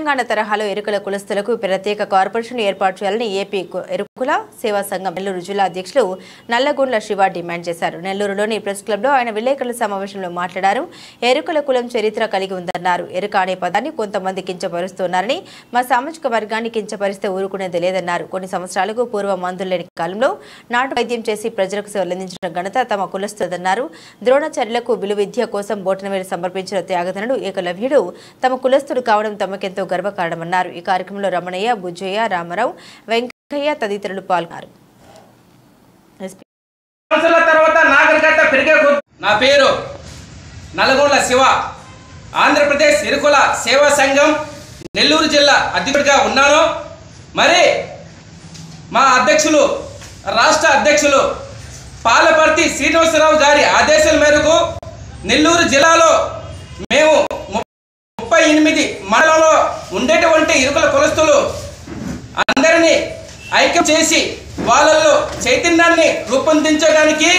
తెలంగాణ తరహాలో ఎరుకల కులస్తులకు ప్రత్యేక కార్పొరేషన్ ఏర్పాటు చేయాలని ఏపీ ఎరుకుల సేవా సంఘం నెల్లూరు జిల్లా అధ్యక్షులు నల్లగొండ్ల శివ డిమాండ్ చేశారు. నెల్లూరులోని ప్రెస్ క్లబ్లో ఆయన విలేకరుల సమావేశంలో మాట్లాడారు. ఎరుకల కులం చరిత్ర కలిగి ఉందన్నారు. ఎరుక అనే పదాన్ని కొంతమంది కించపరుస్తున్నారని, మా సామాజిక వర్గాన్ని కించపరిస్తే ఊరుకునేది లేదన్నారు. కొన్ని సంవత్సరాలకు పూర్వ మందులు లేని కాలంలో నాటు వైద్యం చేసి ప్రజలకు సేవలందించిన ఘనత తమ కులస్తుదన్నారు. ద్రోణాచార్యులకు విలువిద్య కోసం బోటనవేలు సమర్పించిన త్యాగధనుడు ఏకలవ్యుడు తమ కులస్తుడు కావడం తమకెంతో గర్వకారణమన్నారు. ఈ కార్యక్రమంలో రమణయ్య, బుజ్జయ్య, రామారావు, వెంకయ్య తదితరులు పాల్గొన్నారు. నా పేరు నల్లగొండ్ల శివ. ఆంధ్రప్రదేశ్ ఎరుకుల సేవా సంఘం నెల్లూరు జిల్లా అధ్యక్షుడిగా ఉన్నాను. మరి మా అధ్యక్షులు, రాష్ట్ర అధ్యక్షులు పాలపర్తి శ్రీనివాసరావు గారి ఆదేశాల మేరకు నెల్లూరు జిల్లాలో మేము 38 మండలంలో ఉండేటువంటి ఇరుకుల కులస్తులు అందరినీ ఐక్యం చేసి వాళ్ళల్లో చైతన్యాన్ని రూపొందించడానికి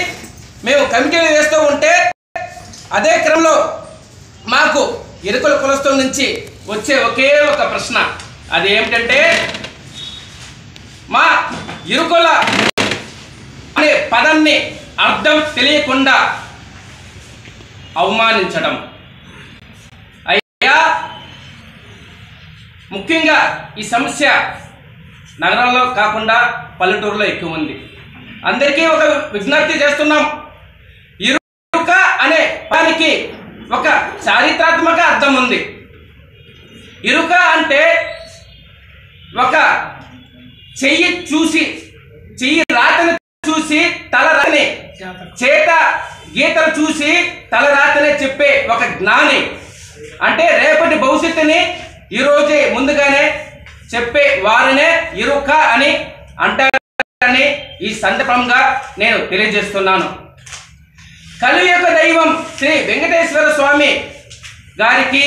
మేము కమిటీలు వేస్తూ ఉంటే, అదే క్రమంలో మాకు ఇరుకుల కులస్తుల నుంచి వచ్చే ఒకే ఒక ప్రశ్న, అది ఏమిటంటే మా ఇరుకుల అనే పదాన్ని అర్థం తెలియకుండా అవమానించడం. అయ్యా, ముఖ్యంగా ఈ సమస్య నగరంలో కాకుండా పల్లెటూరులో ఎక్కువ ఉంది. అందరికీ ఒక విజ్ఞప్తి చేస్తున్నాం. ఇరుక అనే పదానికి ఒక చారిత్రాత్మక అర్థం ఉంది. ఇరుక అంటే ఒక చెయ్యి చూసి, చెయ్యి రాతని చూసి తలరాతని, చేత గీతలు చూసి తలరాతనే చెప్పే ఒక జ్ఞాని. అంటే రేపటి భవిష్యత్తుని ఈరోజే ముందుగానే చెప్పే వారినే ఇరుక అని అంటారని ఈ సందర్భంగా నేను తెలియజేస్తున్నాను. కలియుగ దైవం శ్రీ వెంకటేశ్వర స్వామి గారికి,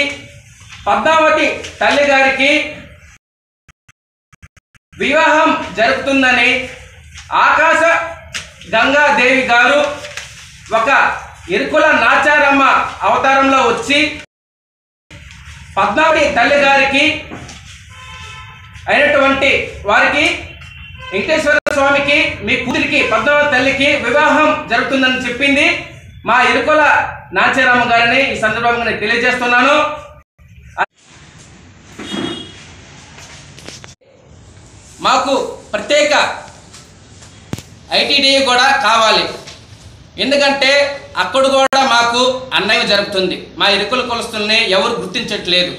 పద్మావతి తల్లి గారికి వివాహం జరుగుతుందని ఆకాశ గంగాదేవి గారు ఒక ఇరుకుల నాచారమ్మ అవతారంలో వచ్చి పద్మావతి తల్లి గారికి అయినటువంటి వారికి, వెంకటేశ్వర స్వామికి, మీ కూతురికి పద్మావతి తల్లికి వివాహం జరుగుతుందని చెప్పింది మా ఇరుకుల నాచారమ్మ గారిని ఈ సందర్భంగా నేను తెలియజేస్తున్నాను. మాకు ప్రత్యేక ఐటీడీ కూడా కావాలి. ఎందుకంటే అక్కడ కూడా మాకు అన్యాయం జరుగుతుంది. మా ఇరుకుల కులస్తుల్ని ఎవరు గుర్తించట్లేదు.